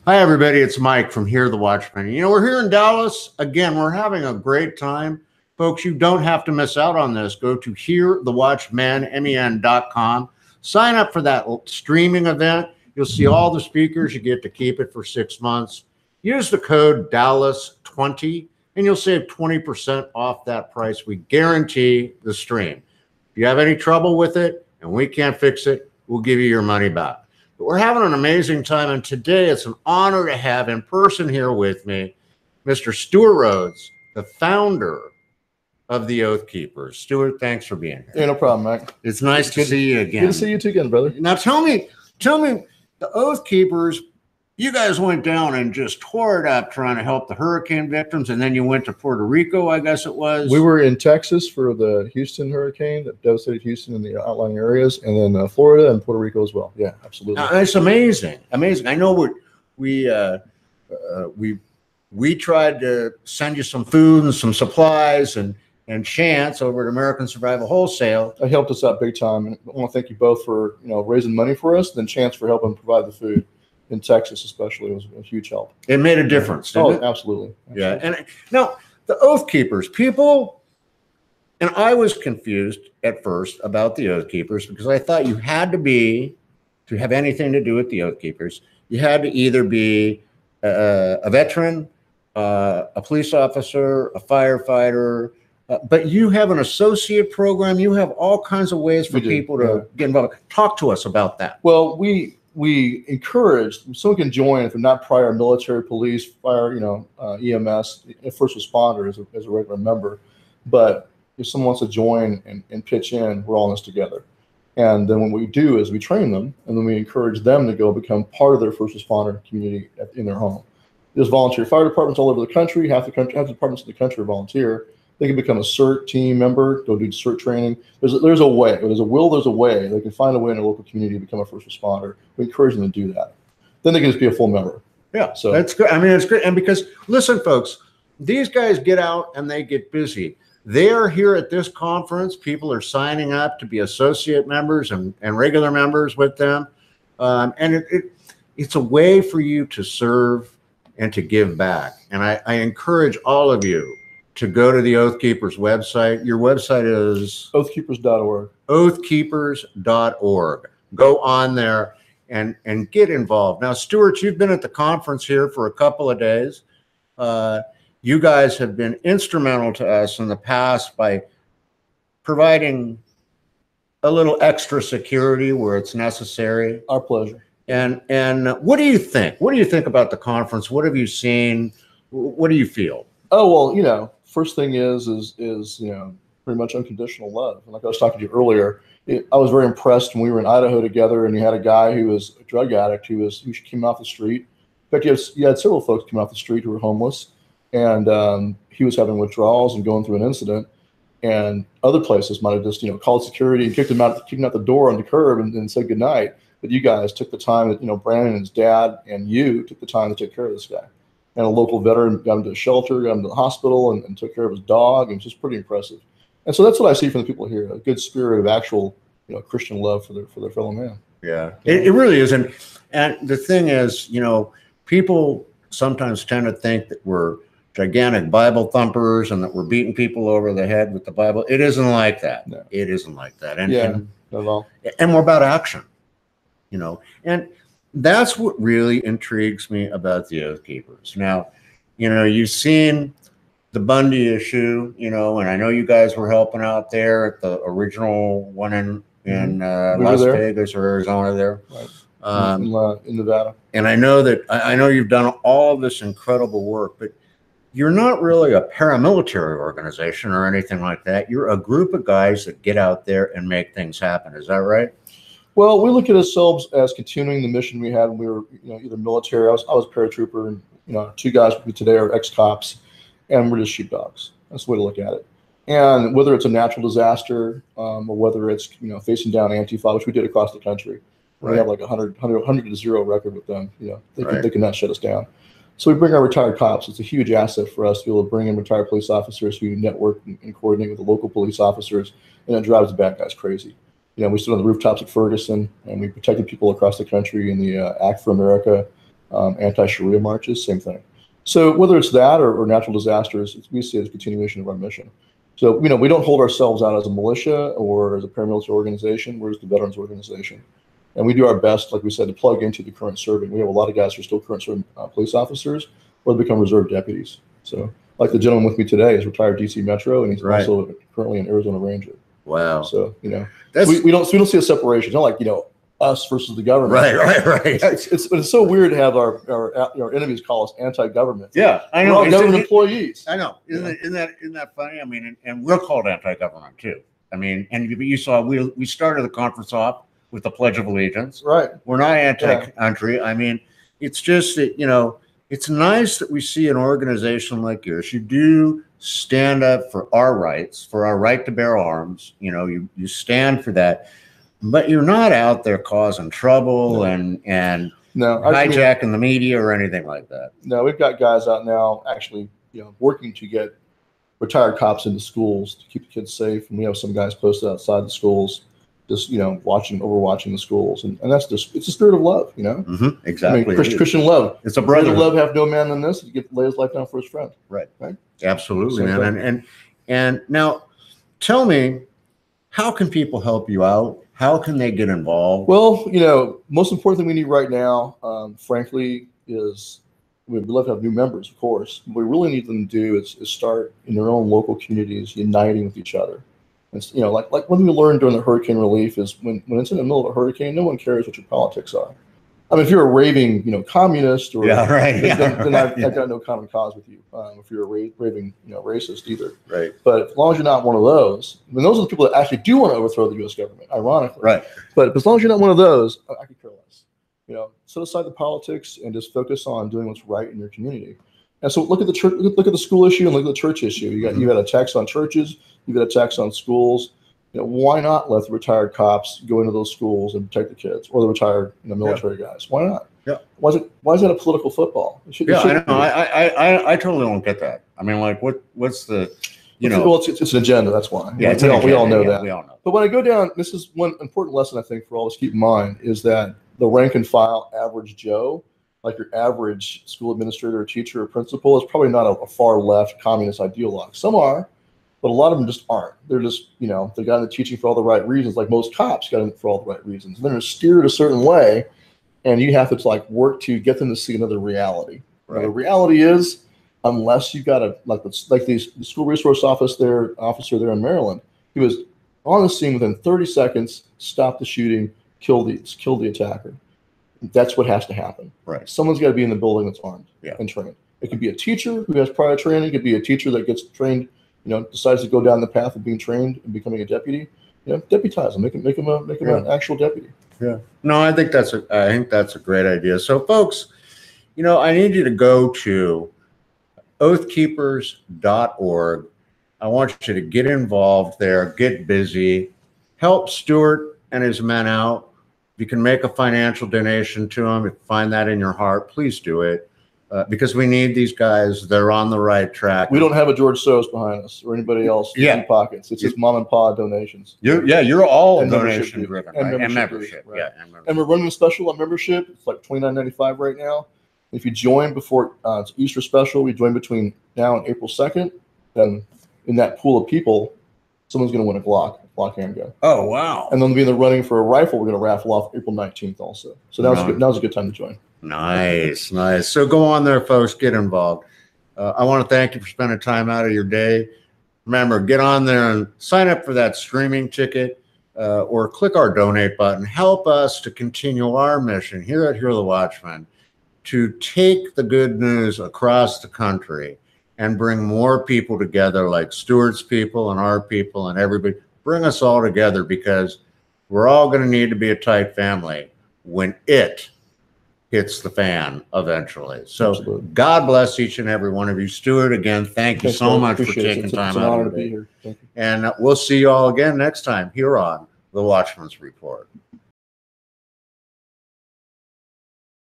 Hi, everybody. It's Mike from Here, the Watchmen. You know, we're here in Dallas. Again, we're having a great time. Folks, you don't have to miss out on this. Go to hearthewatchman.com. Sign up for that streaming event. You'll see all the speakers. You get to keep it for 6 months. Use the code DALLAS20, and you'll save 20% off that price. We guarantee the stream. If you have any trouble with it and we can't fix it, we'll give you your money back. But we're having an amazing time, and today it's an honor to have in person here with me Mr. Stewart Rhodes, the founder of the Oath Keepers. Stewart, thanks for being here. Yeah, no problem, Mike. It's nice to see you again. Good to see you too again, brother. Now tell me, the Oath Keepers, you guys went down and just tore it up trying to help the hurricane victims, and then you went to Puerto Rico, I guess it was. We were in Texas for the Houston hurricane that devastated Houston and the outlying areas, and then Florida and Puerto Rico as well. Yeah, absolutely. Now, it's amazing, amazing. I know we tried to send you some food and some supplies and Chance over at American Survival Wholesale. That helped us out big time, and I want to thank you both for raising money for us, and then Chance for helping provide the food. In Texas, especially, it was a huge help. It made a difference, didn't it? Absolutely. Yeah. And now the Oath Keepers, people, and I was confused at first about the Oath Keepers because I thought you had to have anything to do with the Oath Keepers, you had to either be a veteran, a police officer, a firefighter, but you have an associate program. You have all kinds of ways for people to get involved. Talk to us about that. Well, we encourage someone can join if they're not prior military, police, fire, EMS, first responder as a regular member. But if someone wants to join and pitch in, we're all in this together. And then what we do is we train them, and then we encourage them to go become part of their first responder community in their home. There's volunteer fire departments all over the country. Half the departments in the country are volunteer. They can become a CERT team member, go do CERT training. There's a way. There's a will, there's a way. They can find a way in a local community to become a first responder. We encourage them to do that. Then they can just be a full member. Yeah, so that's good. I mean, it's great. And because, listen, folks, these guys get out and they get busy. They are here at this conference. People are signing up to be associate members and regular members with them. And it's a way for you to serve and to give back. And I encourage all of you to go to the Oath Keepers website. Your website is? Oathkeepers.org. Oathkeepers.org. Go on there and get involved. Now, Stewart, you've been at the conference here for a couple of days. You guys have been instrumental to us in the past by providing a little extra security where it's necessary. Our pleasure. And what do you think? What do you think about the conference? What have you seen? What do you feel? Oh, well, first thing is pretty much unconditional love. And like I was talking to you earlier, I was very impressed when we were in Idaho together, and you had a guy who was a drug addict who came off the street. In fact, you had several folks coming off the street who were homeless, and he was having withdrawals and going through an incident. And other places might have just called security and kicked him out the door on the curb and said goodnight. But you guys took the time that Brandon and his dad and you took the time to take care of this guy. And a local veteran got him to a shelter, got him to the hospital, and took care of his dog, and it's just pretty impressive. And so that's what I see from the people here: a good spirit of actual, Christian love for their fellow man. Yeah, it really is. And the thing is, people sometimes tend to think that we're gigantic Bible thumpers and that we're beating people over the head with the Bible. It isn't like that. No. It isn't like that. And not at all. And we're about action, and that's what really intrigues me about the Oath Keepers. Now, you've seen the Bundy issue, and I know you guys were helping out there at the original one in Las Vegas or Arizona there. Right. In Nevada. And I know you've done all of this incredible work, but you're not really a paramilitary organization or anything like that. You're a group of guys that get out there and make things happen. Is that right? Well, we look at ourselves as continuing the mission we had when we were, either military. I was a paratrooper, and two guys with me today are ex-cops, and we're just sheepdogs. That's the way to look at it. And whether it's a natural disaster or whether it's facing down Antifa, which we did across the country, right. We have like 100-0 record with them. They cannot shut us down. So we bring our retired cops. It's a huge asset for us to be able to bring in retired police officers who network and coordinate with the local police officers, and it drives the bad guys crazy. We stood on the rooftops at Ferguson, and we protected people across the country in the Act for America anti-Sharia marches, same thing. So whether it's that or natural disasters, we see it as a continuation of our mission. So, we don't hold ourselves out as a militia or as a paramilitary organization. We're just a veterans organization. And we do our best, like we said, to plug into the current serving. We have a lot of guys who are still current serving police officers or they become reserve deputies. So like the gentleman with me today is retired DC Metro, and he's also currently an Arizona Ranger. Wow. So, we don't see a separation. It's not like, us versus the government. Right. It's so weird to have our enemies call us anti-government. Yeah, I know. We're all government employees. I know. Isn't that funny? I mean, and we're called anti-government too. I mean, and you saw we started the conference off with the Pledge of Allegiance. Right. We're not anti-country. Yeah. I mean, it's just that, it's nice that we see an organization like yours. You do stand up for our rights, for our right to bear arms. You stand for that. But you're not out there causing trouble and hijacking the media or anything like that. No, we've got guys out now actually, working to get retired cops into schools to keep the kids safe. And we have some guys posted outside the schools, just overwatching the schools, and that's just it's a spirit of love, Exactly. I mean, Christian love. It's a brother love. Have no man than this. You lay his life down for his friend. Right. Absolutely, man. And now, tell me, how can people help you out? How can they get involved? Well, most important thing we need right now, frankly, is we'd love to have new members, of course. What we really need them to do is start in their own local communities, uniting with each other. It's, like one thing we learned during the hurricane relief is when it's in the middle of a hurricane, no one cares what your politics are. I mean, if you're a raving, communist or then I've got no common cause with you. If you're a raving, racist either. Right. But as long as you're not one of those, I mean, those are the people that actually do want to overthrow the U.S. government, ironically. Right. But as long as you're not one of those, I could care less. Set aside the politics and just focus on doing what's right in your community. And so look at the church, look at the school issue and look at the church issue. You've got attacks on churches, you've got attacks on schools. Why not let the retired cops go into those schools and protect the kids, or the retired military guys? Why not? Yeah. Why is that a political football? I know. I totally don't get that. I mean, like, what's the, Well, it's an agenda. That's why. Yeah, we all know that. We all know. But when I go down, this is one important lesson I think for all of us to keep in mind is that the rank and file average Joe, like your average school administrator or teacher or principal, is probably not a far left communist ideologue. Some are. But a lot of them just aren't. They're just, they got into teaching for all the right reasons, like most cops got in for all the right reasons. And they're steered a certain way, and you have to work to get them to see another reality. Right. The reality is, unless you got the school resource officer there in Maryland, he was on the scene within 30 seconds, stopped the shooting, killed the attacker. That's what has to happen. Right. Someone's got to be in the building that's armed and trained. It could be a teacher who has prior training. It could be a teacher that gets trained. Decides to go down the path of being trained and becoming a deputy, deputize him, make him an actual deputy. Yeah. No, I think that's a great idea. So, folks, I need you to go to oathkeepers.org. I want you to get involved there, get busy, help Stewart and his men out. If you can make a financial donation to him, if you find that in your heart, please do it. Because we need these guys. They're on the right track. We don't have a George Soros behind us or anybody else in pockets. It's just mom and pop donations. You're all and donation driven, right? And membership. Right? Yeah, and we're running a special on membership. It's like $29.95 right now. If you join before it's Easter special, we join between now and April 2nd. Then in that pool of people, someone's going to win a Glock handgun. Oh wow! And then be in the running for a rifle. We're going to raffle off April 19th also. So now's a good time to join. Nice. So go on there, folks. Get involved. I want to thank you for spending time out of your day. Remember, get on there and sign up for that streaming ticket or click our donate button. Help us to continue our mission here at Hear the Watchmen to take the good news across the country and bring more people together like Stewart's people and our people and everybody. Bring us all together because we're all going to need to be a tight family when it hits the fan eventually. So absolutely. God bless each and every one of you. Stewart, again, thank you so much for taking time out. It's an honor to be here. Thank you. And we'll see you all again next time here on The Watchman's Report.